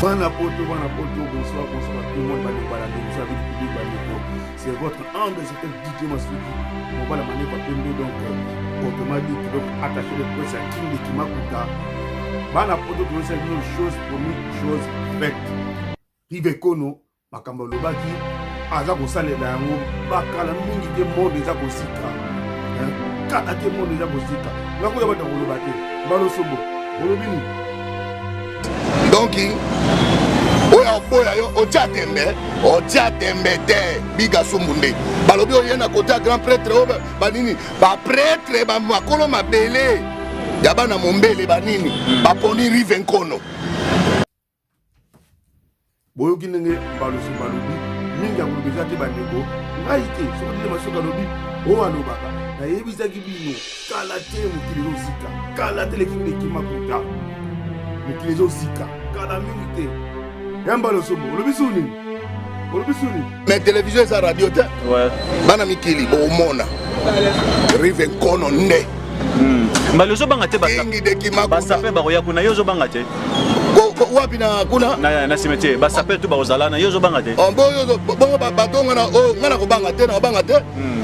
Bana poto, bonsoir, tout le monde va nous balader, vous savez, le public va nous. C'est votre angle, c'est peut-être DJ Masuki. On va la manière par donc, autrement dit, tu dois attacher le presse à King de Kimakuta. Bana poto, c'est une chose pour nous, chose faite. Rive Kono, Makamba Lobaki, Aza Kosale Dango, Bakala Mingi de monde des Akosika. Kata de monde des Akosika. Là, vous avez dans le bâti. Balo Sobo, Olobini. Donc, otia tembe te biga sumunde balobi oyena kota grand prêtre banini ba prêtre ba makolo mabele ya bana mombele banini baponi Rive Nkono boyoki ndenge balobi mingi ya kolobeza te bandeko ngai te soki nde masoka lobi oyo alobaka nayebisaki bino kala te mokili ezosika kala te lekini Kimakuta mokili ezosika kala mingi te yambalo sobo olobi suni mais télévision eza radio te bana mikili bomona Rive Nkono nde mbala ozobanga te basape bakoya kuna yo ozobanga te wapi na kuna na cimetière basape tu bakozala na yo ozobanga te bongo bato ngana kobanga te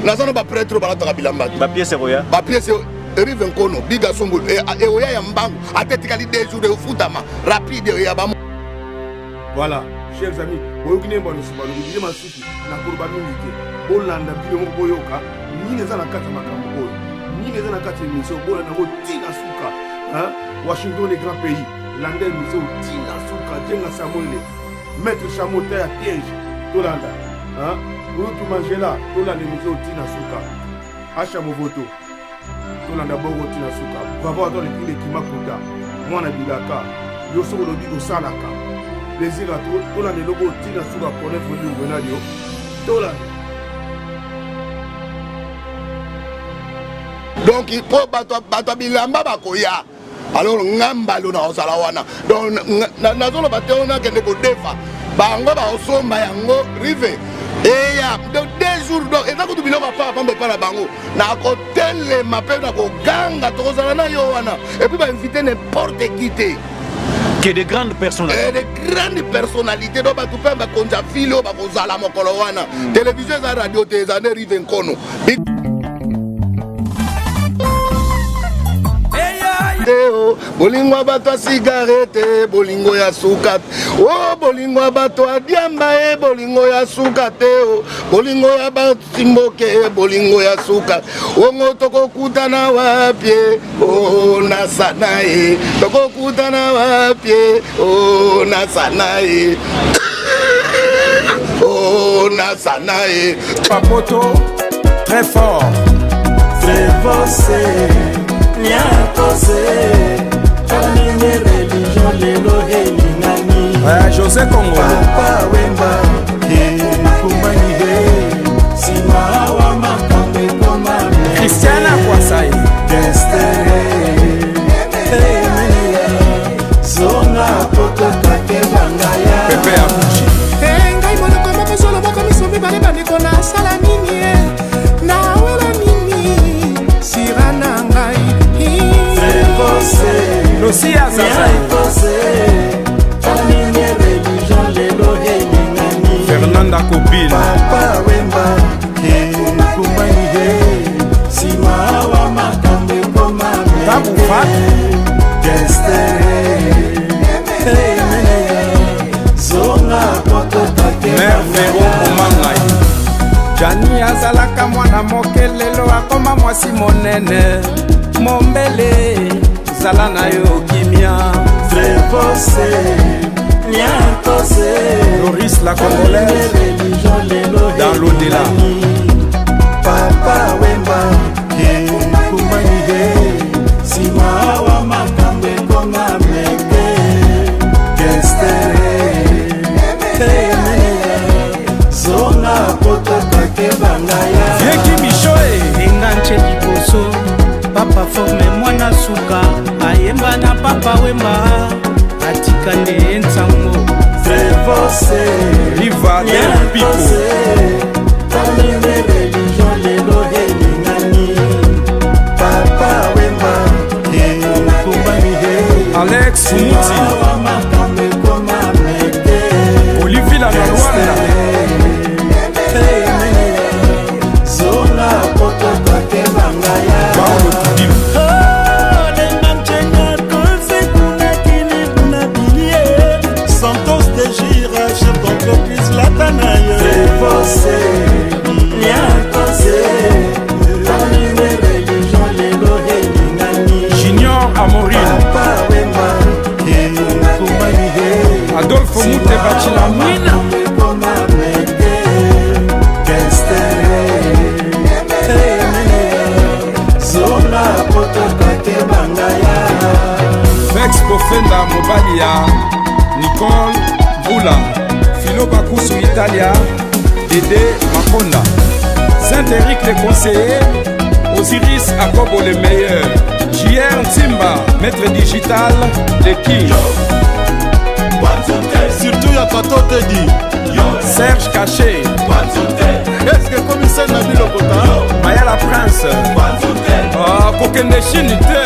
naza na baprêtre balataka bilamba te bapiese koya bapiese Rive Nkono biga sumbulu eoya ya mbangu atetikali 2 jours efutama rapide ya bamo. Voilà, chers amis, boyoki ne mbano subalo bidile masuki na kuruba mingi te bolanda bile mo boyoka nini eza na kati makambo oyo nini eza na kati émission bola na tina suka Washington les grands pays landa émission tina suka jenga Samuel maître Chamota ya piège tolanda Rutu Mangela tolanda émission tina suka Acha Movoto tolanda bongo tina suka bravo à toi les Kimakuta mwana bilaka yo soko lobi ko salaka plaisir à toi, tout le logo tina suka connaître le Benadio, tout là. Donc il faut battre bilamba bakoya. Alors ngambalo na osalawana. Donc nazolo batona kende ko defa. Bango ba osomba yango rive. Et ya donc 2 jours donc et ça ko tubilo ba pamba para bango. Na ko tele mape na ko ganga to kozala na yo wana. Et puis ba inviter n'importe qui te. Que de grandes personnalités. De grandes personnalités. Donc, tu peux me confier filo, bakozala mokolo wana. Télévision et radio, tes années Rive Nkono. Bolingo bato cigarette, bolingo ya suka. Oh, bolingo bato diamba, bolingo ya suka te. Bolingo ya batimboke, bolingo ya suka. Ongo toko kutana wapie, oh nasanae. Toko kutana wapie, oh nasanae. Oh nasanae. Papoto, très fort. Très fort, José Congo Papa Wemba Christiana Kwasai Pepe Abuchi ngai monoko moko solo moko miso mibale bandeko nasala nini nawela nini sira na ngai Lucia Zazai Fernanda Kopil Papa Wemba Tabu Fat Mère Véro Omangai Jani azalaka mwana mokelelo akoma mwasi monene Mombele zala na yo kimia Loris la Congolaise dans l'au-delà Papa Wemba Vieki Michoe enganche liboso papa forme mwana suka ayemba na papa Wemba atika nde nsango Riva del Pico Alex Fumuti komute bachilama Vex Pofenda Mobalia Nicole Bula Philo Bakusu Italia Dédé Makonda Saint-Éric le conseiller Osiris Akobo le meilleur JR Ntimba Maître digital le king Surtout ya Kato Teddy Serge Caché Est-ce que commissaire Nabil Okota Maya la Prince Kokende Chinite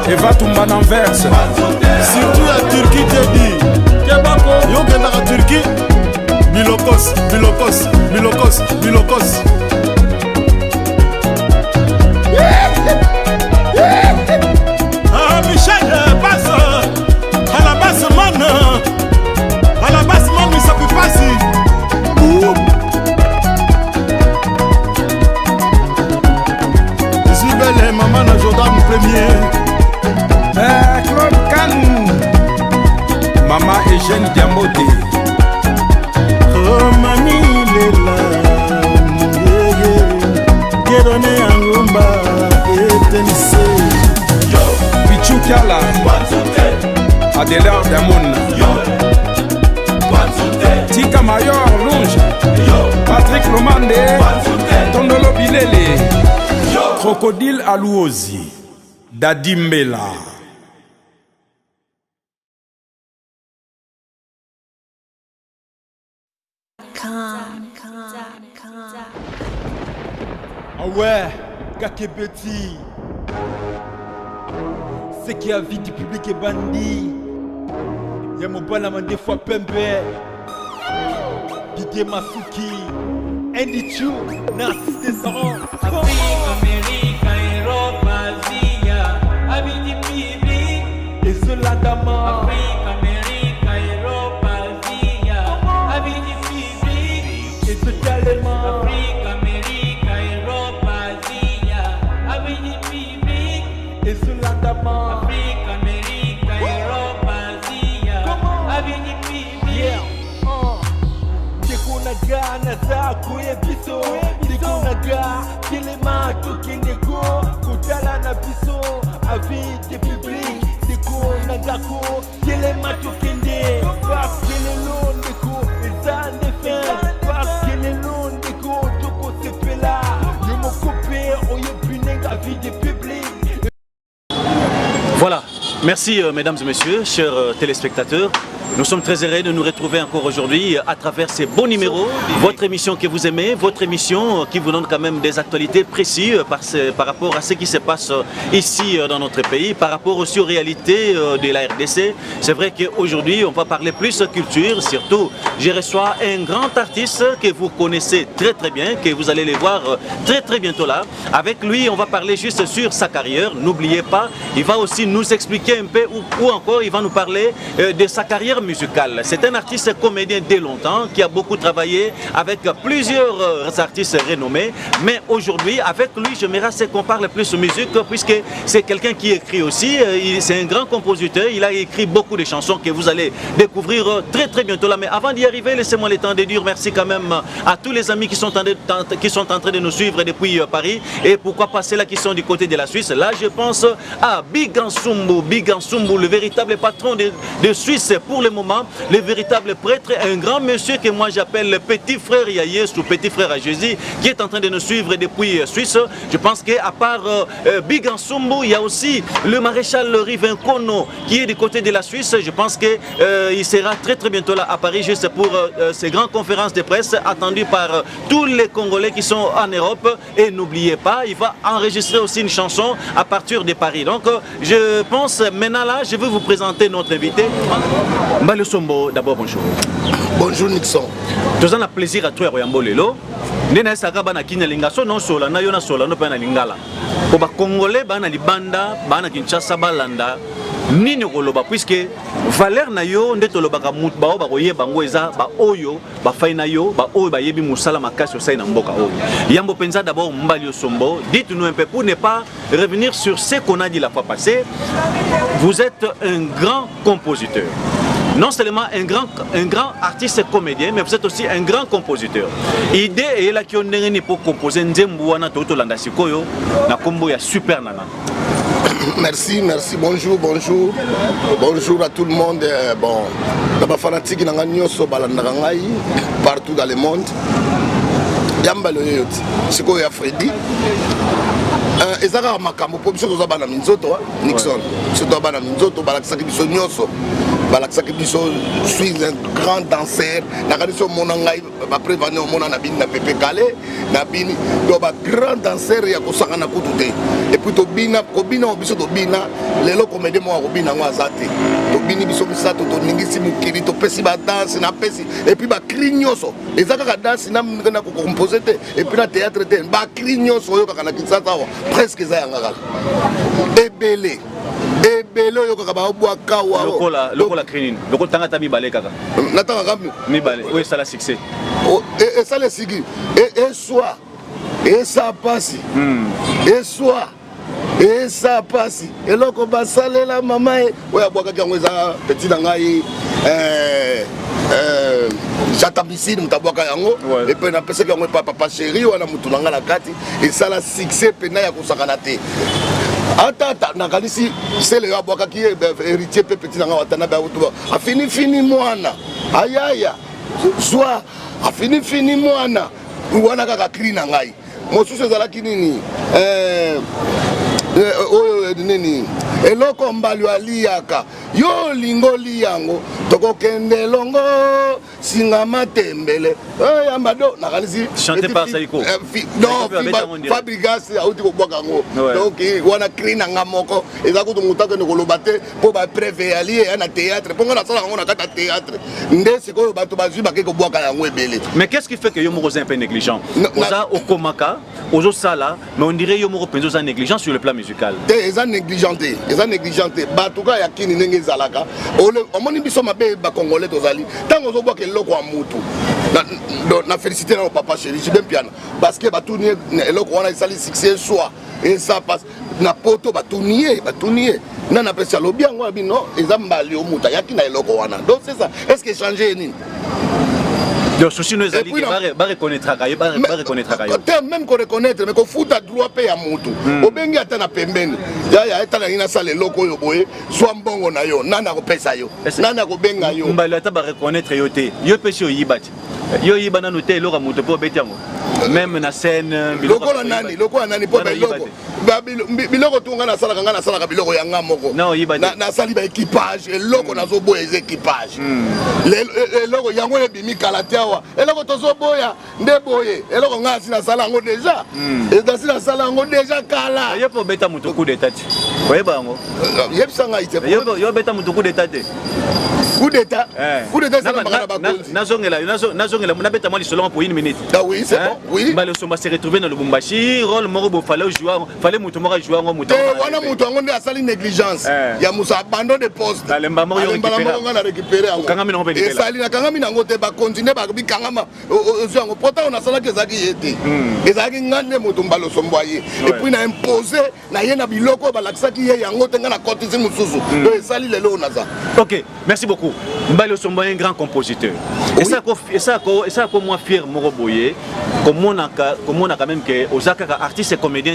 Eva Tumban Anvers Surtout ya Turquie Teddy Kebako Yo kendaka Turquie Milokos Milokos Milokos Milokos Michel passe à la basse man. À la basse man, mais ça peut passer. Je suis belle maman na Jordan premier. Claude Kanou Maman Eugène Diamote Oh mami lela Kedone angomba etenise Pichou Kala Adelaire Damon Tika Mayor Lunge Patrick Lomande Tondolo Bilele Crocodile Alouozi Dadimbela Ah ouais, Kakebeti. C'est qui a vie du public est bandit. Y'a mon balama des fois pembe. Didier Masuki. Andy Chou, Narcisse Descendant. Afrique, Amérique, Europe, Asie, avis du public. Et cela d'amant. Afrique, Amérique, Europe, Asie, avis du public. Et totalement. Afrique, Amérique, Europe, Asie, avis du public. Et cela d'amant. Afrique, Amérique, Europe, Asie, avis du public. Naga naza kuye biso Diko naga kilema tukindeko Kutala na biso avis de public Diko nagako kilema tukinde Parce que les longs deko ils en défendent Parce que les longs deko toko sepela Yo mo coupé oye punenga avis de public. Voilà, merci mesdames et messieurs, chers téléspectateurs. Nous sommes très heureux de nous retrouver encore aujourd'hui à travers ces beaux numéros. Votre émission que vous aimez, votre émission qui vous donne quand même des actualités précises par rapport à ce qui se passe ici dans notre pays, par rapport aussi aux réalités de la RDC. C'est vrai qu'aujourd'hui, on va parler plus culture, surtout je reçois un grand artiste que vous connaissez très très bien, que vous allez le voir très très bientôt là. Avec lui, on va parler juste sur sa carrière. N'oubliez pas, il va aussi nous expliquer un peu ou encore il va nous parler de sa carrière musicale. C'est un artiste comédien dès longtemps qui a beaucoup travaillé avec plusieurs artistes renommés. Mais aujourd'hui, avec lui, j'aimerais qu'on parle plus de musique puisque c'est quelqu'un qui écrit aussi. C'est un grand compositeur. Il a écrit beaucoup de chansons que vous allez découvrir très très bientôt là. Mais avant d'y arriver, laissez-moi le temps de dire merci quand même à tous les amis qui sont en train de nous suivre depuis Paris. Et pourquoi pas ceux-là qui sont du côté de la Suisse. Là, je pense à Big Ansumbu, le véritable patron de Suisse pour le moment, le véritable prêtre, un grand monsieur que moi j'appelle le petit frère Yaïs ou petit frère à Jésus, qui est en train de nous suivre depuis Suisse. Je pense qu'à part Big Ansumbu, il y a aussi le maréchal Rivincono qui est du côté de la Suisse. Je pense qu'il sera très très bientôt là à Paris juste pour ces grandes conférences de presse attendues par tous les Congolais qui sont en Europe. Et n'oubliez pas, il va enregistrer aussi une chanson à partir de Paris. Donc je pense maintenant là, je vais vous présenter notre invité. Mbalo Sombo, d'abord bonjour. Bonjour Nixon. Nous avons plaisir à toi, Royambo Lelo. Nena Sagaba na Kinalinga, so non sola, na yona sola, no pena lingala. Pour les Congolais, bana libanda, bana Kinshasa balanda. Nini koloba puisque valeur na yo ndeto lobaka mutu ba oye bango eza ba oyo ba faina yo ba oyo ba yebi musala makasi osai na mboka oyo. Yambo penza d'abord Mbali Sombo, dites-nous un peu pour ne pas revenir sur ce qu'on a dit la fois passée. Vous êtes un grand compositeur. non seulement un grand artiste et comédien, mais vous êtes aussi un grand compositeur. Idée est là qui on est pour composer Nzembouana Toto Landa Sikoyo, na combo ya Super Nana. Merci, bonjour à tout le monde. Bon, la fanatique n'a partout dans le monde. Yamba le yoti, c'est quoi ya Freddy? Ezaka makambo po biso toza bana minzoto Nixon. C'est toi bana minzoto balakisaki biso nyonso. Balakisaki biso suis un grand danseur. Nakadi so mona ngai ba prévenir mona na bini na Pepe Kale, na bini do ba grand danseur ya kosaka na kutu te. Et puis to bina ko bina biso to bina lelo comédie mo ko bina ngo azate. To bini biso bisato to ningisi mukiri to pesi ba danse na pesi et puis ba clignoso. Ezaka ka danse na ngana ko composer te et puis na théâtre te ba clignoso yo ka na Kinshasa presque za yanga. Ebele oyo kaka baobwaka wa lokola crinin lokola tanga tabi balé kaka natanga kami mi balé oui ça la succès et ça le sigi et soit et ça passe et soit et ça passe et loko basalela mama oya bwaka kango za petit dangai j'attambisine mutabwaka yango et puis na pesa kango papa chéri wana mutu nanga la kati et ça la succès pena ya kosakana te. Attends, nakalisi c'est le aboka qui est héritier petit nanga watana ba utuba a fini mwana ayaya soit a fini mwana wana kaka krina ngai mosusu ezalaki nini oyo nini eloko mbali aliaka yo lingo liyango tokokende longo singa matembele yambado nakalisi chanté par Saiko non Fabrigas auti ko bwaka ngo donc wana krina ngamoko ezakutu mutaka ne kolobate po ba prévé ali na théâtre ponga na sala ngo na kata théâtre ndesi ko bato bazwi bakeko bwaka yango ebele. Mais qu'est-ce qui fait que yo moko un peu négligent oza okomaka ozo sala mais on dirait yo moko penzo za négligent sur le plan musical eza négligenté batuka ya kini ndenge zalaka omoni biso mabe ba congolais tozali tango zo bwaka eloko ya mutu na félicité na papa chéri je bien piano parce que batuni eloko wana isali succès soit et ça passe na poto batunier na na pesa lobi yango bino eza mbali o muta yaki na eloko wana donc c'est ça est-ce que changer nini le souci nous est va reconnaître même qu'on reconnaître mais qu'on fout à droit payer à mutu obengi ata na pembeni ya eta na ina sale loko yo boye soit mbongo na yo nana ko pesa yo nana ko benga yo mbali ata ba reconnaître yo te yo pesi yo yibati yo yibana no te loka mutu po betiango même na scène loko nani po ba loko biloko tunga na sala kanga na sala ka biloko ya ngamoko na sali ba équipage eloko nazo boya les équipage eloko yango ebimi kalatia eloko tozo boya nde boye eloko ngasi na sala ngo déjà et na sala ngo déjà kala yo po beta mutu coup d'état oyeba ngo yebisa ngai te yo beta mutu coup d'état te coup d'état ça na bana ba konzi nazongela mona beta moi lisolo pour 1 minute ah oui c'est bon oui bale somba se retrouver dans le Lubumbashi rôle moko bo fallait jouer fallait mutu moko jouer ngo mutu wana mutu ngo ndi asali négligence ya musa abandon de poste alemba moko yo récupérer kangami no et sali na kangami nango te ba continuer ba bikangama ozo pourtant on a sala ke zaki yete ezaki ngane mutu mbalo somboye et puis na imposer na ye na biloko ba laksaki ye yango tenga na cotiser mususu donc sali lelo naza. OK, merci beaucoup. Mbalo Sombo est un grand compositeur. Et ça comme moi fier Moroboye, comme on a quand même que Osaka artiste et comédien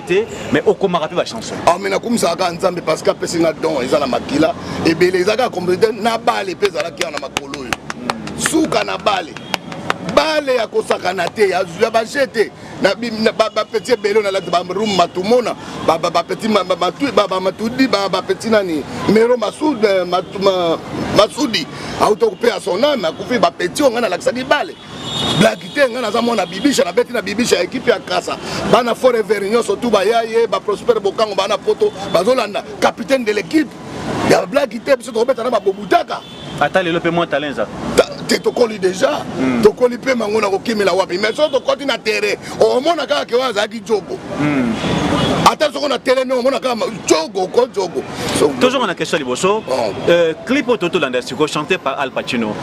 mais au comment rappeler la chanson. Ah mais na comme ça ensemble parce que personne don ils na makila et ben les aga comédien na bale pesa la ki na makolo. Suka na bale. Bale ya kosaka na te ya bajete na ba petit belo na la ba room matumona ba petit matudi ba petit nani mero masudi auto couper à son âme akufi ba petit on na la kisaki bale blackité ngana za mona bibisha na beti na bibisha équipe ya kasa bana forever nyonso tu ba yaye ba prosper bokango bana poto bazolanda capitaine de l'équipe ya blackité biso to beta na ba bobutaka ata lelo pe moins talent ça tokoli déjà tokoli pe mango na kokimela wapi mais so tokoti na terrain omona kaka ke wazaki jogo ata soko na terrain no omona kaka jogo ko jogo toujours on a question liboso clip Toto Landa Sikoyo chanté par Al Pacino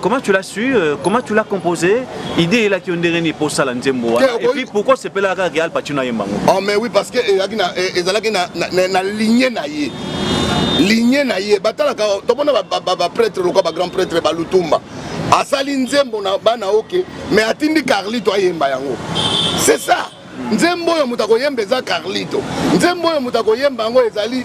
comment tu l'as su comment tu l'as composé idée là qui on dirait ni pour ça la nzembo et puis pourquoi c'est pas là Al Pacino yembango oh mais oui parce que ezalaki na lignée na ye lignée na ye batala ka tobona ba prêtre lokwa ba grand prêtre ba Lutumba asali nzembo na bana oke mais atindi Carlito ayemba yango c'est ça nzembo yo mutako yemba eza Carlito nzembo yo mutako yemba yango ezali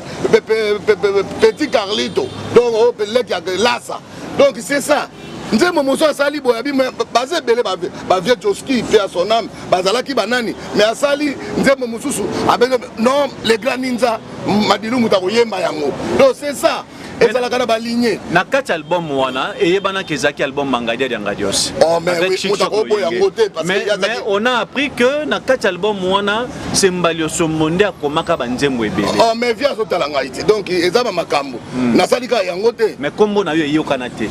petit Carlito donc o peleki ya lasa donc c'est ça nzembo moso asali boya bi baze belé ba vieux Joski fait à son âme bazalaki banani mais asali nzembo mosusu avec non les grands ninja madilu mutako yemba yango donc c'est ça et ça la kana baligné na kati album wana eyebana kezaki album Mangadia Diangadios. Oh mais oui mutako boya ngote parce mais on a appris que na kati album wana Sembalio Somonde akomaka banzembo ebele. Oh mais via so talanga iti donc ezaba makambo na salika yango te mais kombo na yo eyokana te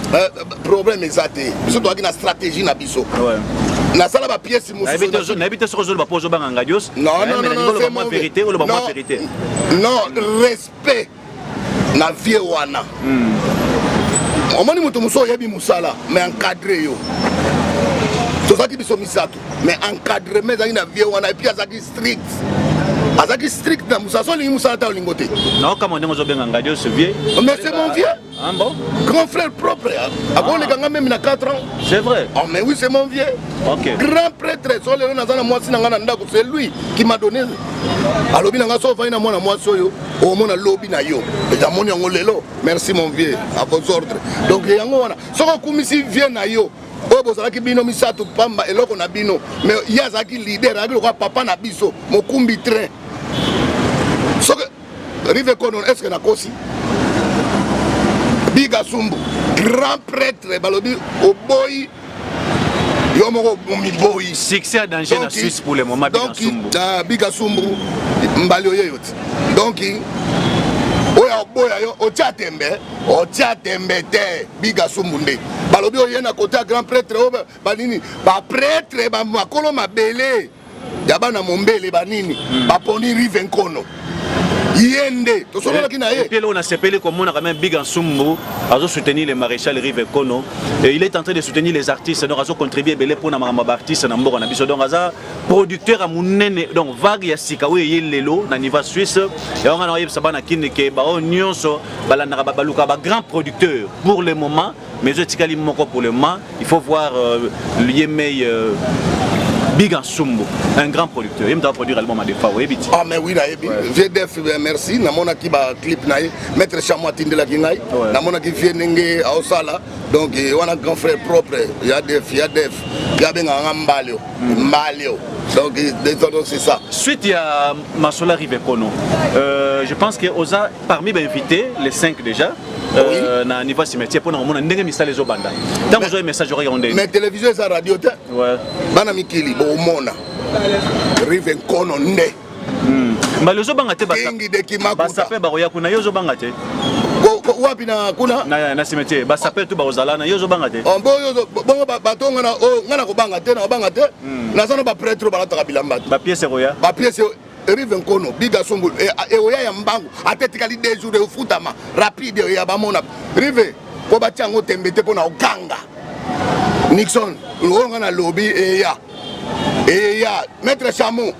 problème ezate biso to na stratégie na biso na sala ba pièce mususu na habite sur ba pozo banga Dios. Non c'est ma vérité ou le ma vérité. Non respect na vie wana omoni mutu muso yebi musala mais encadré yo tozaki biso misato mais encadré mais na vie wana et puis azaki strict na musaso lingi musala ta lingo te non comme on dit benga Dios vieux mais c'est mon vieux bon grand frère propre avant les ganga même na 4 ans c'est vrai oh mais oui c'est mon vieux OK grand prêtre so le na zana mwasi na ngana ndako c'est lui qui m'a donné alobi nanga so faina mwana mwasi oyo o mona lobi na yo eta moni yango lelo merci mon vieux à vos ordres donc yango wana soko kumisi vieux na yo o bozalaki bino misato pamba eloko na bino mais yazaki leader aki lokwa papa na biso mokumbi train soko rive kono est-ce que na kosi Biga Sumbu grand prêtre balobi oboyi Yomoko Boy. Succès à danger en Suisse pour le moment. Donc, Biga Sumbu, Mbalio Yot. Donc, Oya Boya, Otia Tembe, Biga Sumbunde. Balobi Oyena côté grand prêtre, Banini, ba prêtre, ba Makolo Mabele, Yabana Mombele, Banini, Baponi Rivenkono. Yende, tout ça là qui n'a et puis là on a s'appelé comme on a quand même Big Ansumbu a soutenir le maréchal Rive Kono et il est en train de soutenir les artistes donc a contribué belé pour na mama artiste na mboko na biso donc aza producteur a munene donc vague ya sika we yelelo na niveau suisse et on a noyé sabana kine ke ba nyonso bala na ba baluka ba grand producteur pour le moment mais je tikali moko pour le moment il faut voir Yemei Big Ansumbu, un grand producteur. Il me doit produire l'album à des fois. Ah mais oui, VDF, merci. Na mona ki ba clip na ye, Maître Chamwa Tindela Kingai. Na mona ki vie nenge a Osala. Donc on a grand frère propre. Il y a des benga Mbalio. Donc c'est ça. Suite il y a Masola Rivekono. Je pense que Oza parmi les invités, les 5 déjà. Na niveau cimetière pour nous on a ndenge misala les obanda. Tant que vous avez message rondé. Mais télévision et radio te. Ouais. Bana mikili bo mona. Rivekono nde. Malozo banga te basa. Basa pe ba roya kuna yozo banga te. Wapi na kuna na cimetière basa pe tu ba ozala na yozo banga te. Bo yozo bongo batonga na ngana ko banga te na zana ba prêtre ba lataka bilamba. Ba pièce roya. Ba pièce Rive Kono, Biga Sumbu, et Oya Yambangu, a tétikali des jours de foutama, rapide, et Abamona. Rive, Kobatiango Tembete pour Ganga. Nixon, Longana Lobby, et ya, Maître Chamon,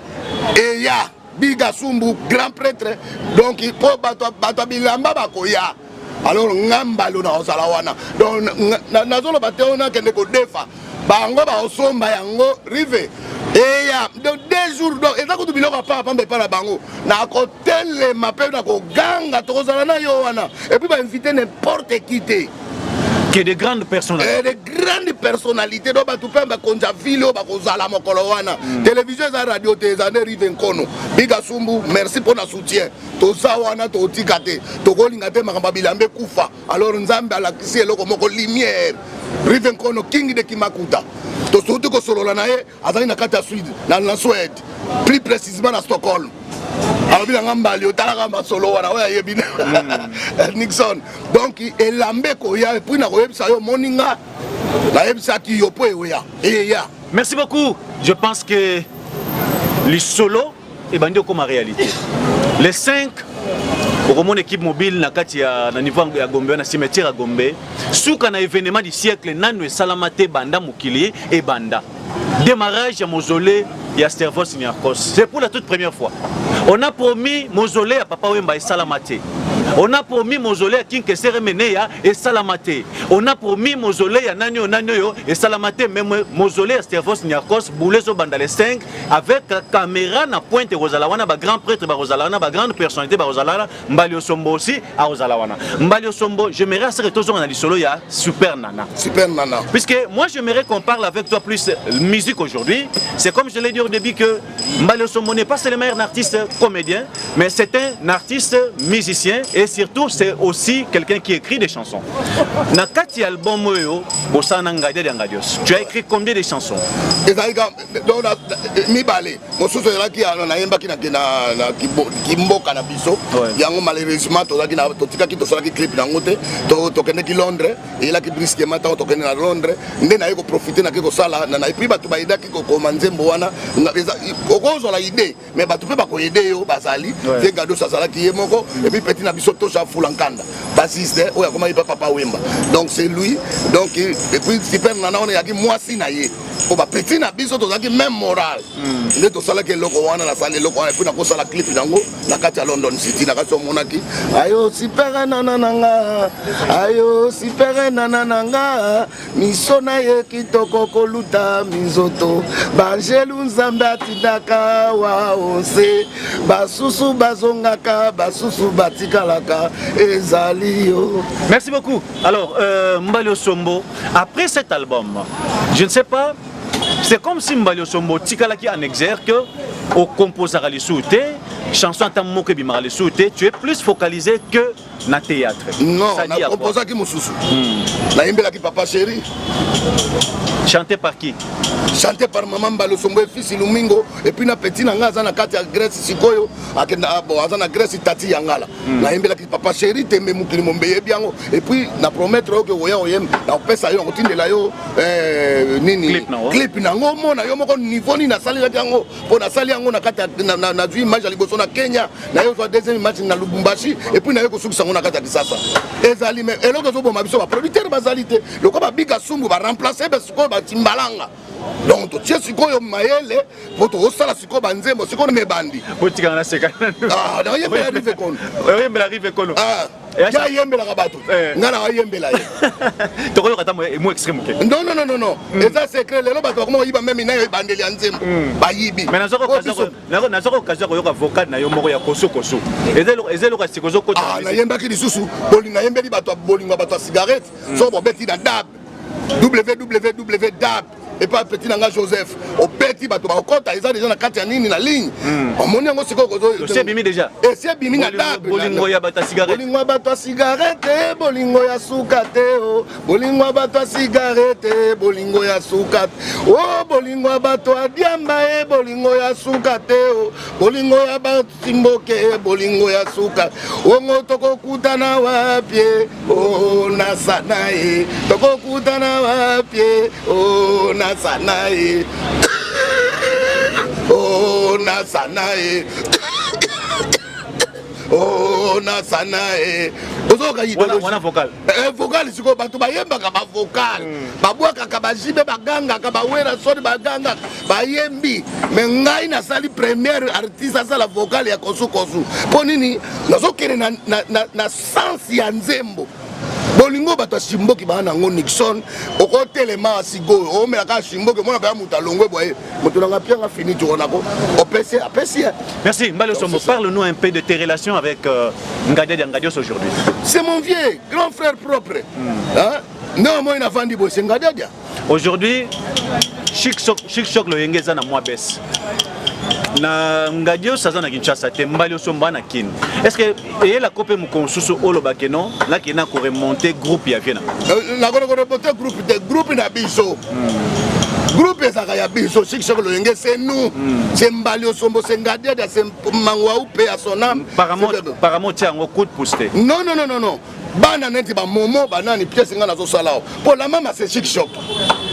et ya, Biga Sumbu, grand prêtre, donc il faut battre Bilamba Bakoya. Alors, Ngambalo na Osalawana. Donc, Nazolo Bateona qui ne peut pas. Bango ba osomba yango Rive. Et ya donc 2 jours donc et ça ko biloko pa pambe pa la bango na ko tele mape na ko ganga to kozala na yo wana et puis ba inviter n'importe qui te que de grandes personnalités de grandes personnalités do ba tout pemba konja vilo ba kozala mokolo wana télévision za radio te za ne Rive Kono Biga Sumbu merci pour na soutien to za wana to tikate to kolinga te makamba bilambe kufa alors nzambe ala kisi eloko moko lumière Rive Kono king de Kimakuta to surtout ko solo na ye azali na kata Suède na Suède plus précisément à Stockholm alors bien ngambali otala ba solo wana oya yebina Nixon donc elambe ko ya et puis na ko yebisa yo moninga na yebisa ki yo po eya eya. Merci beaucoup. Je pense que les solos est bandé comme en réalité. Les 5 au mon équipe mobile na kati ya na niveau ya Gombe na cimetière à Gombe souka na événement du siècle nanu e salamate banda mukili et banda démarrage à mausolée et à Stervos Niarkos. C'est pour la toute première fois. On a promis mausolée à Papa Wemba et salamate. On a promis mausolée à Kinkesere Meneya et Salamate. On a promis mausolée à Nanyo Nanyo et Salamate, même mausolée à Stervos Niakos, Boulezo Bandale 5, avec la caméra na pointe Rosalawana, grand prêtre Rosalawana, grande personnalité Rosalawana, Mbalio Sombo aussi à Rosalawana. Mbalio Sombo, j'aimerais assurer toujours en solo, il y a Super Nana. Super Nana. Puisque moi j'aimerais qu'on parle avec toi plus musique aujourd'hui. C'est comme je l'ai dit au début que Mbalio Sombo n'est pas seulement un artiste comédien, mais c'est un artiste musicien et surtout c'est aussi quelqu'un qui écrit des chansons. Na kati album moyo bosana ngade de ngadios. Tu as écrit combien de chansons? Mi balé. Mosusu elaki na yemba ki na kimboka na biso. Yango malheureusement tozaki na totika ki tosalaki clip na ngote to kende ki Londres et là ki brusquement to kende na Londres nde na yeko profiter na ko sala na et puis batu ba ida ki ko manzembo wana okozo la idée mais batu pe ba ko aider yo bazali te gado sa sala ki yemoko et puis petit na biso to sa fulankanda bassiste oya koma ipa papa wemba donc c'est lui donc et puis Super Nana on yaki mwasi na ye o ba petit na biso to zaki même moral nde to sala ke loko wana na sala loko wana et puis na ko sala clip nango na kati ya London City na kati monaki ayo Super Nana nanga ayo Super Nana nanga misona ye kitoko koluta mizoto banjelu nzambe atindaka wa onse basusu bazongaka basusu batikalaka ezali yo. Merci beaucoup. Alors Mbalio Sombo, après cet album, je ne sais pas, c'est comme si Mbalio Sombo tikalaki en exergue au composeur à l'issouté, chanson à tamoke bimara l'issouté, tu es plus focalisé que na théâtre. Non, na composeur qui mususu. Na yembela ki papa chéri. Chanté par qui? Chanté par maman Mbalio Sombo fils Lumingo et puis na petit na ngaza na kati ya Grèce sikoyo akenda abo aza na Grèce tati yangala. Na yembela ki papa chéri tembe mukili mombeye biango et puis na promettre que oya oyem na pesa yo ngotindela yo nini clip na ngomo na yo moko niveau ni na sali yango po na sali yango na kati na du image ya liboso na Kenya na yo soit deuxième image na Lubumbashi et puis na yo kosukisa ngo na kati ya Kisasa ezali me eloko zo boma biso ba producteur bazalité loko ba bika sumbu ba remplacer ba siko ba timbalanga. Donc tu es sikoyo mayele poto osala siko banzembo siko me bandi botika na seka ah na yembela rive kono yembela rive kono ah ya yembela kabato ngana wa yembela ye toko kata mo extrême ke non non non non et ça secret lelo bato ko yiba même na yo bandeli ya nzembo bayibi mais nazoko kaza ko yoka vocal na yo moko ya koso ezelo ka sikozo ko ah na yembaki lisusu bolinga yembeli bato bolinga bato cigarette so bo beti na dab www dab et pas petit nanga Joseph au petit bateau au compte ils ont déjà na kati ya nini na ligne on moni ngo siko kozo c'est bimi déjà et c'est bimi na table bolingo ya bata cigarette bolingo bato cigarette bolingo ya sukate o bolingo bato cigarette bolingo ya sukate o bolingo bato adiamba e bolingo ya sukate o bolingo ya batimboke bolingo ya sukate o ngotoko kutana wapie o nasana e toko kutana wapie o Nasanae oh Nasanae oh Nasanae ozoka yidolo wana vocal vocal siko bato bayemba ka ba vocal babwaka ka bajibe baganga ka bawera sori baganga bayembi me ngai na sali première artiste sala vocal ya kosu po nini nazokere na sens ya nzembo bolingo bato simboki bana ngo Nixon oko telema sigo o me ka simboki mona ba muta longwe boye mutu nga pia fini tu onako opesi apesi. Merci Mbalio Sombo, parle-nous un peu de tes relations avec Ngade Ngadios aujourd'hui. C'est mon vieux grand frère propre. Hein? Non moi ina fandi bo c'est Ngade. Aujourd'hui Chic Choc lo yengeza na moi baisse. Na Ngadios saza na Kinshasa te Mbalio Sombo na kin. Est-ce que et la copie mukonsusu oloba non là qui na ko remonter groupe ya Viena. Na ko remonter groupe na biso. Groupe ezaka ya biso Chic Choc lo yenge c'est nous. C'est Mbalio Sombo c'est Ngade c'est mangwa upe ya sonam. Apparemment tu as un coup de pousser. Non non non non non. Bana neti ba momo banani pièce nga nazo sala o. Pour la maman c'est Chic Choc.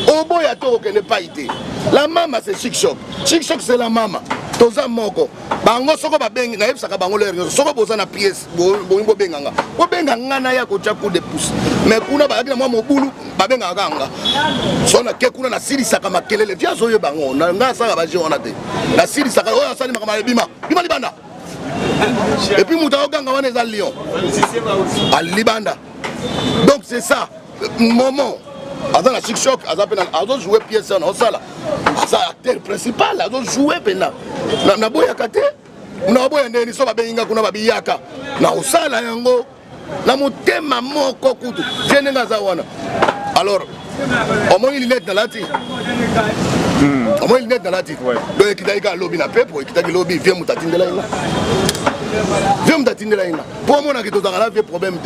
Obo ya to ko ne pas été. La maman c'est Chic Choc. Chic Choc c'est la maman. Toza moko. Bango soko ba bengi na yebsaka bango le soko boza na pièce bo benganga. Bo benganga na ya ko tia coup de pouce. Mais kuna ba na mo bulu ba benganga nga. Sona ke kuna na siri saka makelele via zo yo bango. Na nga saka ba je ona te. Na siri saka o asali makama bima. Bima libanda. Et puis Moutao Ganga on est à Lyon. À Libanda. Donc c'est ça. Moment. Avant la chic choc, Azo jouer pièce en sala. Ça acteur principal, Azo jouer pena. Na boya kate. Na boya ndeni so babenga kuna babiyaka. Na osala yango. Na motema moko kutu. Tiene ngaza wana. Alors, au moins il est dans la tête. Au moins il est dans la tête. Donc il a lobby na pepo, il a lobby vient mutatindela ina. Vient mutatindela ina. Pour moi na kito dans la vie problème.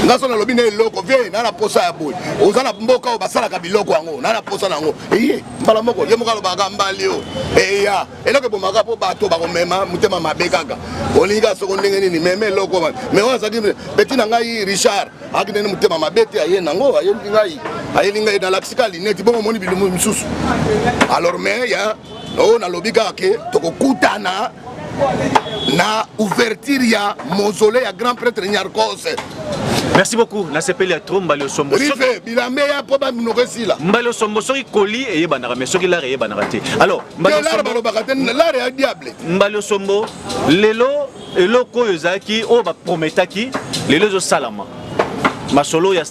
Ngaso na lobby na loko vient na la posa ya boy. Ozana mboka o basala ka biloko yango, na la posa nango. Eh, mbala moko, ye moko ba ga mbali o. Eh ya, eloko bo maka po bato ba ko mema mutema mabekaga. Olinga soko ndenge nini meme loko man. Mais on sa dit beti na ngai Richard, akine mutema mabeti aye nango, aye ngai. Aye linga dans l'axical net bon moni bilumu misusu. Alors mais ya on a lobby ka ke tokokutana na ouverture ya mausolée ya grand prêtre Nyarkos. Merci beaucoup. Na sepeli ya trop Mbali Osombo. Rive bilambe ya poba mnoresila. Mbali Osombo soki koli eye banara mais soki lare eye banara te. Alors Mbali Osombo lare ya diable. Mbali Osombo lelo eloko ezaki o ba prometaki lelo zo salama. Masolo ya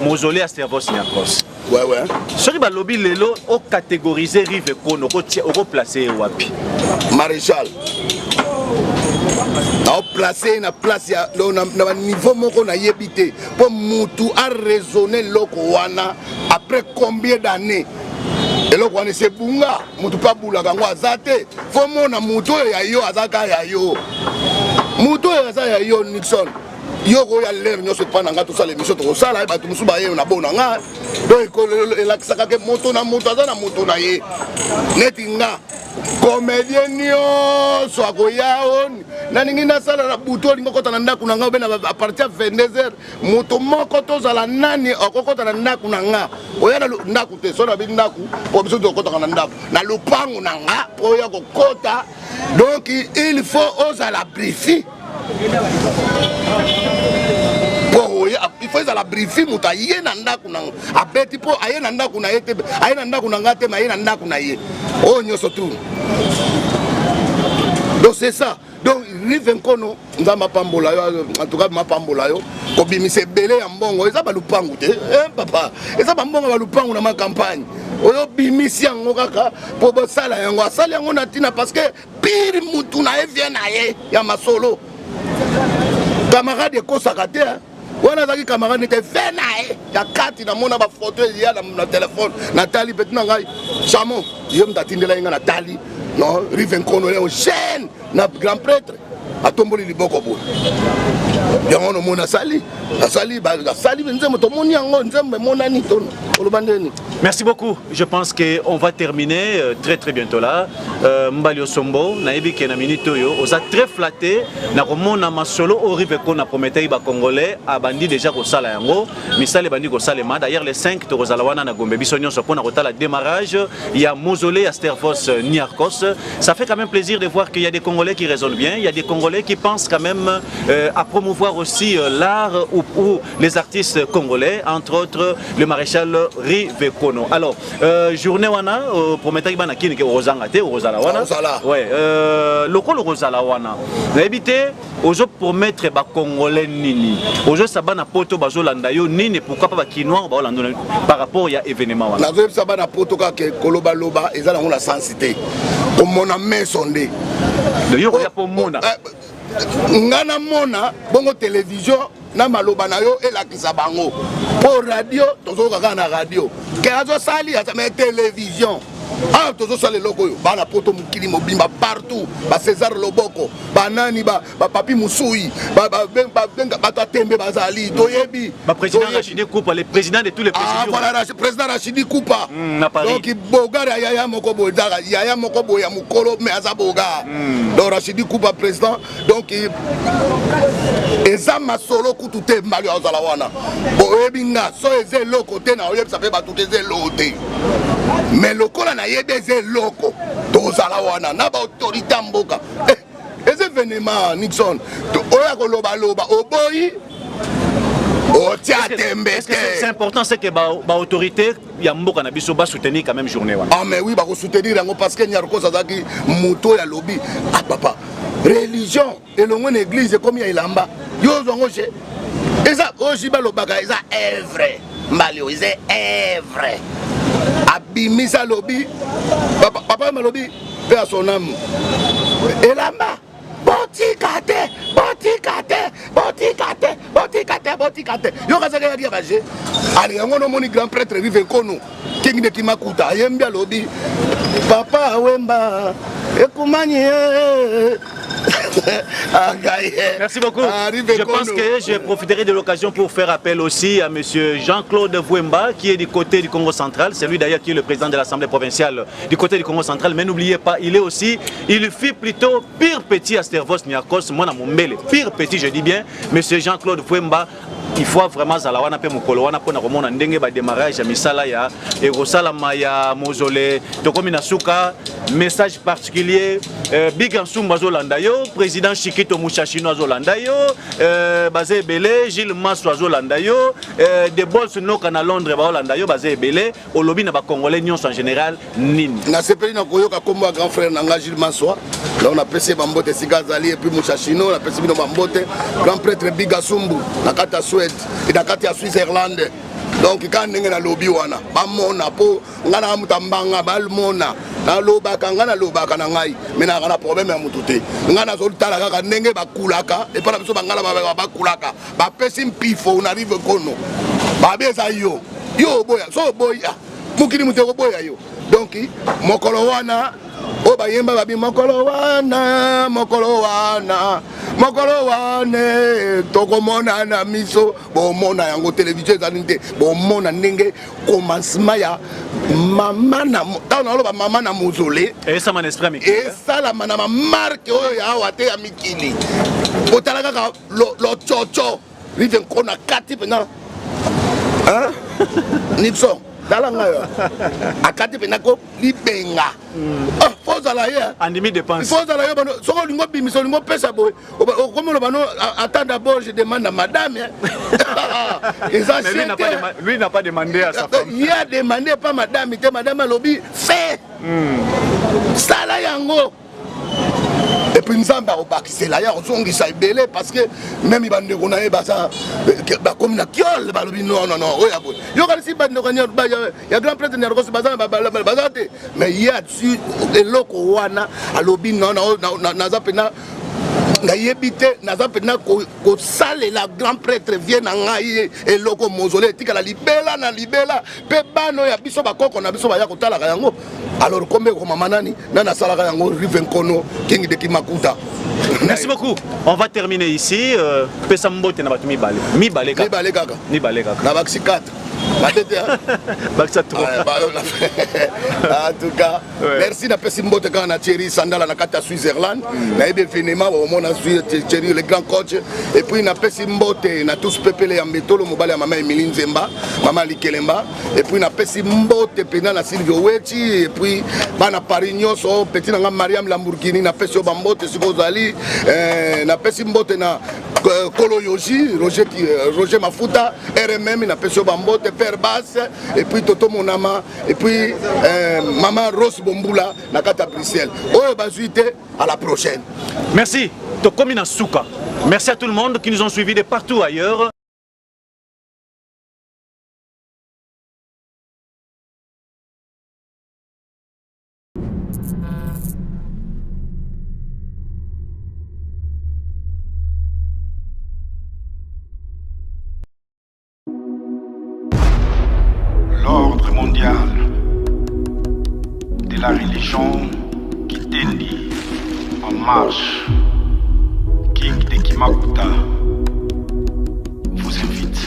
mausolée ya Servos Nyarkos. Ouais ouais. Soki ba lobby lelo o catégoriser Rive Kono ko placer wapi. Maréchal. Na placer na place ya na niveau moko na yebité pour mutu a raisonner loko wana après combien d'années eloko wana c'est bunga mutu pa bula kango azate fo mona mutu ya yo azaka ya yo mutu ya za ya yo Nixon yoko ya l'air nyo se pana nga tout ça l'émission to sala ba tu musuba ye na bona nga donc elakisaka ke moto na moto azana moto na ye netinga comédien nyonso akoya oni naningi nasala na butu olingo kota na ndaku na nga obe na a partir ya 22h moto moko tozala nani okokota na ndaku na nga oya na ndaku te so na bi ndaku po biso tokota na ndaku na lupangu na nga po ya kokota donc il faut ozala briefi il faut la briefer muta ye na ndaku na abeti po aye na ndaku na yete aye na ndaku na ngate ma ye na ndaku na ye oh nyoso tu donc c'est ça donc Rive Nkono ngamba pambola yo en tout cas ma pambola yo ko bimise belé ya mbongo eza ba lupangu te papa eza ba mbongo ba lupangu na ma campagne oyo bimisi yango kaka po bo sala yango asala yango na tina parce que pire mutu na vient na ye ya masolo camarade ko sakate wana zaki camarade te venae ya kati na mona ba photo ya na téléphone Nathalie petit na ngai chamon yo mtatindela inga Nathalie non Rive Nkono le jeune na grand prêtre atomboli liboko bo yango no mona sali nzembo to moni yango nzembo monani tono olobandeni. Merci beaucoup. Je pense qu'on va terminer très bientôt là. Mbali Osombo, naebi ke na minute yo, oza très flatté. Na komona masolo au Rive Kono promettait ba Congolais a bandi déjà ko sala yango, misale bandi ko salema. D'ailleurs les 5 to Rozalawana na Gombe bisonyo so pona kotala démarrage, il y a mausolée à Servos Nyarkos. Ça fait quand même plaisir de voir qu'il y a des Congolais qui raisonnent bien, il y a des Congolais qui pensent quand même à promouvoir aussi l'art ou les artistes congolais, entre autres le maréchal Rive Kono. Alors, journée wana promettait bana kini ke Rozanga te Rozala wana. Ouais, lokolo Rozala wana. Na éviter ozo promettre ba Congolais nini. Ozo sabana poto bazo landa yo nini pourquoi pas ba Kinois ba landa par rapport ya événement wana. Nazo sabana poto ka ke koloba loba ezala ngona sensité. Comme mon main sondé. De yo ya pour mona. Ngana mona bongo télévision na maloba na yo elakisa bango pour radio tozo kaka na radio ke azo sali ya mais télévision ah tozo sali loko yo bana poto mukili mobimba partout ba César Loboko banani ba papi Musui ba to tembe bazali toyebi ba président Rachidi Koupa le président de tous les présidents. Ah voilà président Rachidi Koupa donc bogara yaya moko boda yaya moko boya mukolo mais azaboga donc Rachidi Koupa président donc eza masolo kutute mbali ozala wana boyebi nga so eze loko te na oyebisa pe batute eze lote mais lokola na yebe eze loko tozala wana na ba autorité mboka eze événement Nixon oya koloba loba oboyi C'est important, c'est que l'autorité, il y a beaucoup de soutenir quand même journée. Ah mais oui, soutenir parce que Nyarko Sazaki, moto ya lobby. Ah papa, religion et l'église comme il y a ilamba. Yo zongoche. Et ça, Ojiba Lobaga, c'est vrai. Malio, c'est vrai. Abimisa lobby. Papa ma lobby, paix à son âme. Et là-bas. Botikate. Yo kaza ya dia baje. Ali ngono moni grand prêtre rive kono. King de Kimakuta, yembia lobby. Papa Wemba, ekumanye. Merci beaucoup. Je pense que je profiterai de l'occasion pour faire appel aussi à M. Jean-Claude Vouemba, qui est du côté du Congo central. C'est lui d'ailleurs qui est le président de l'Assemblée provinciale du côté du Congo central. Mais n'oubliez pas, il fut plutôt pire petit à Stervos Niakos, moi mon mbele. Pire petit, je dis bien, M. Jean-Claude Vouemba. Il faut vraiment zalawana pe mukolo wana pona komona ndenge ba démarrage ya misala ya erosalama ya mozole tokomina suka message particulier Big Ansumba zolanda yo président Chikito Mushashino zolanda yo basé belé Gilles Masso zolanda yo de Bols noka na Londres ba zolanda yo basé belé au lobby na ba congolais nyonso en général nini na sepeli na koyoka kombo grand frère nanga Gilles Masso là on a passé bambote Sigazali et puis Mushashino on a passé bino bambote grand prêtre Big Ansumbu na kata Suède et na kata Switzerland. Donc quand on a lobby wana bamona po ngana mutambanga balmona na lobaka ngana lobaka na ngai mais na ngana problème ya mututé ngana zoltala kaka ndenge bakulaka et pas biso bangala bakulaka ba pesi mpifo on arrive kono ba beza yo boya so boya mukini muteko boya yo donc mokolo wana o bayemba babi mokolo wana tokomona na miso bomona yango télévision ezalinde bomona ndenge commencement ya mama na tana loba mama na mozole et ça m'esprit mikili et ça la mana marque oyo ya wate ya mikili otala kaka lo chocho rive kona kati pena hein Nixon dalanga yo akati pena ko libenga ah foza la ya andimi dépense foza la yo bano soko lingo bimiso lingo pesa boy comme le bano attends d'abord je demande à madame lui n'a pas demandé à sa femme il a demandé pas madame et madame lobby fait ça la yango. Et puis nous avons c'est là on sont ça belé parce que même il va nous connaître ça comme na kiol non yo quand si bande connaître il y a grand prêtre ne reçoit bazar mais il y a dessus le loko wana à lobby non na zapena na yebite na zapena ko sale la grand prêtre vient na ngai et loko mausolée tika la libela na libela pe bano ya biso bakoko na biso ba ya kotala yango. Alors comme manani nana salaka yango rive kono king de Kimakuta. Merci beaucoup. On va terminer ici. Pesa mbote na batu mibale kaka. Na baxi 4. Baxa 3. En tout cas, merci na pesi mbote kana na Thierry Sandala na kata Switzerland. Na ebe finiment au mona Thierry le grand coach et puis na pesi mbote na tous pepele ya mbetolo mobale ya mama Emilie Nzemba, mama Likelemba et puis na pesi mbote pena na Silvio Wechi et puis bana Paris nyonso petit na Mariam Lamborghini na pesi bambote sikozali na pesi mbote na Kolo Yoshi Roger Mafuta RMM na pesi bambote Père Basse et puis Toto Monama et puis maman Rose Bombula na kata Bruxelles. Oh bazuité à la prochaine. Merci. Tokomina Souka. Merci à tout le monde qui nous ont suivis de partout ailleurs. L'ordre mondial de la religion qui t'élit en marche, King de Kimakuta, vous invite.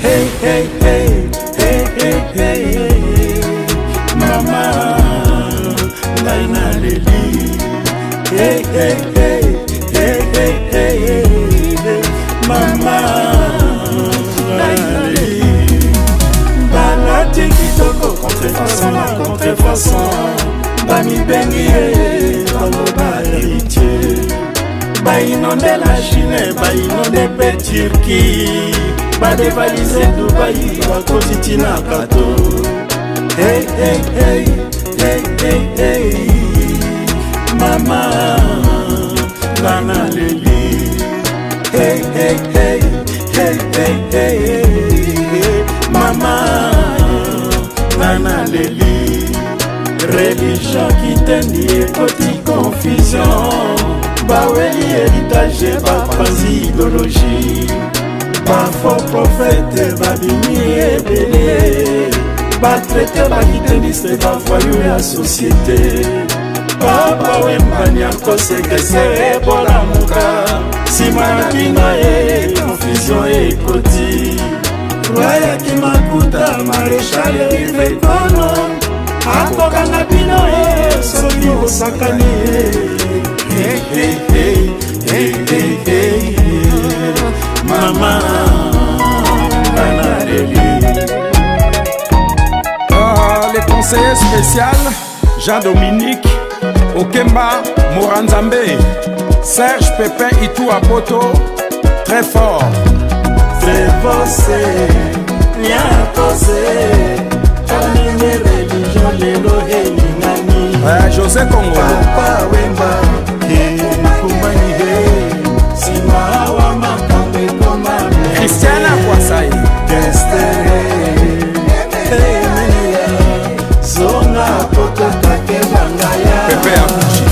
Hey, hey, hey, hey, hey, hey, mama, laina leli. Hey, hey, hey, hey, hey, hey, mama, laina leli. Balati kitoko contrefaçon, bami bengi, baloba héritier. Baïnon de la Chine, baïnon de Turquie. badevalize Dubai bakotitina kato. Hey, hey, hey, hey, hey, hey. Mama Nana Leli. Hey, hey, hey, hey, hey, hey. Mama Nana Leli. Religion qui tendi ekoti confusion. Baweli héritage, bapanzi idéologie. Ba faux prophète, babimi ebele. Ba traité, ba kitendiste, ba voyou la société. Papa wemba nyako sekese bola muka. Simana kina e, confusion ekoti. Waya kimakuta, maréchal rive kono. Akoka na bino e, soki osakani e. Hey, hey, hey, hey, hey, hey. Mama Nana Leli. Les conseillers spéciaux Jean-Dominique Okemba Moranzambe, Serge Pépin Itou Apoto, très fort. C'est bossé, niakose, kamine religion lelo helingani. José Congo Papa Wemba, kumani he, sima wa makambe koma me. Christiana Kwasai, Kestere, hey menia, zonga poto take bangaya. Pepe Apuchi.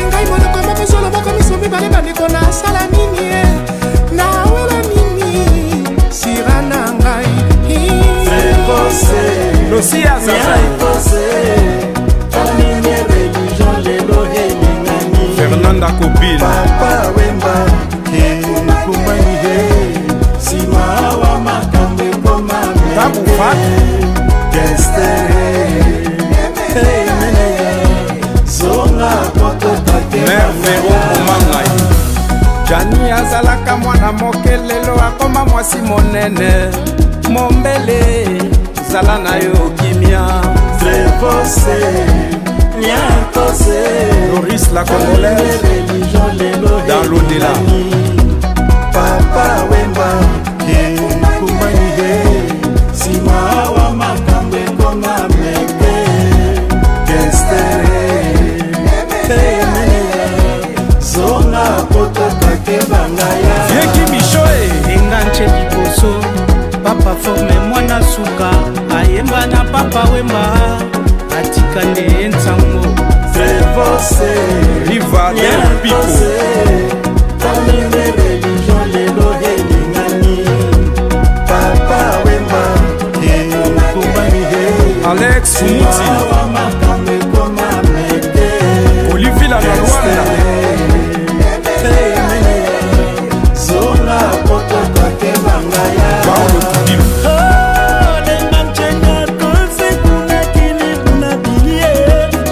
Ngai mwana kama kozolo moko misomi bale bandeko na sala nini na wela nini sirana ngai. C'est bossé, Lucia Zazai, Fernanda Kobile, Papa Wemba, kumani he, sima wa makambe koma me. Tabu Fat, Kestere, hey menea, zonga poto take Mère Véro Omangai, Jani azalaka mwana moke lelo akoma mwasi monene. Mombele zala na yo kimia. C'est bossé, niakose, Loris la Congolaise, dans l'au-delà. Papa Wemba, kumani he, sima wa makambe koma meke. Kestere, hey menea, zonga poto take bangaya. Vieki Michoe, Enganche liboso papa forme mwana suka ayemba na papa wemba atika nde nsango. C'est bossé, Riva del Pico, kamine religion lelo helingani. Papa Wemba, kumani he, Alex Fumuti, wa makambe koma meke. Olivia na Rwanda, Hey menea, zonga poto take bangaya. Paulo Kudilu,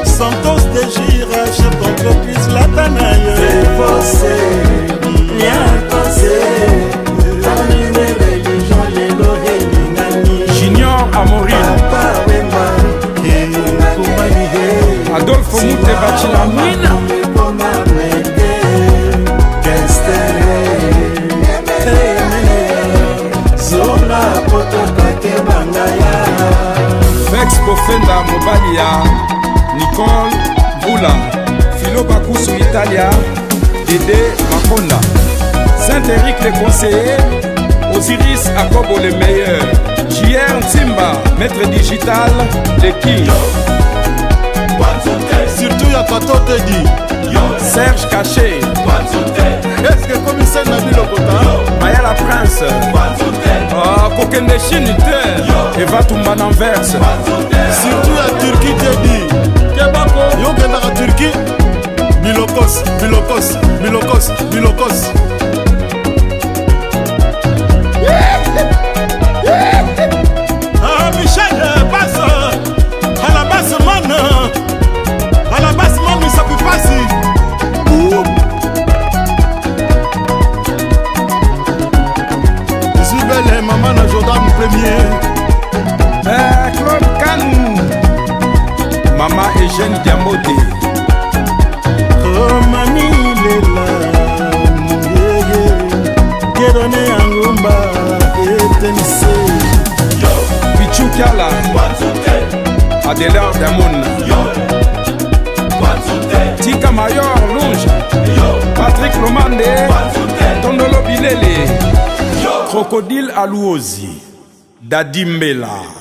Santos de Gira, chef d'entreprise Latanaye. C'est bossé, niakose, kamine religion lelo helingani. Junior Amoril, Papa Wemba, kumani he, Adolfo Mute Bachilamwina, koma meke. Kestere, hey menea, zonga poto take bangaya. Vex Bofenda Mobalia, Nicole Bula, Philo Bakusu Italia, Dédé Makonda, Saint-Éric le conseiller, Osiris Akobo le meilleur, JR Ntimba, maître digital, le king, Surtout ya pato te di, Serge Caché, est-ce que commissaire Nabil Okota? Maya la Prince, Kokende Chine te, Eva Tumba Nanverse, Surtout ya Turquie te di, Kebako, yo kenda ka Turquie, Milokos, Milokos, Milokos, Milokos. Ah Michel, passe, à la basse man, mais ça peut passer. Je suis belle, maman na Jordan premier. Claude Kanou, Maman Eugène Diamote, Oh mami lela, yeah, yeah. Kedone angumba, Tiala Adelar Damon Tika Mayor Lunge Patrick Lomande Tondolo Bilele Crocodile Alouozi Dadimbela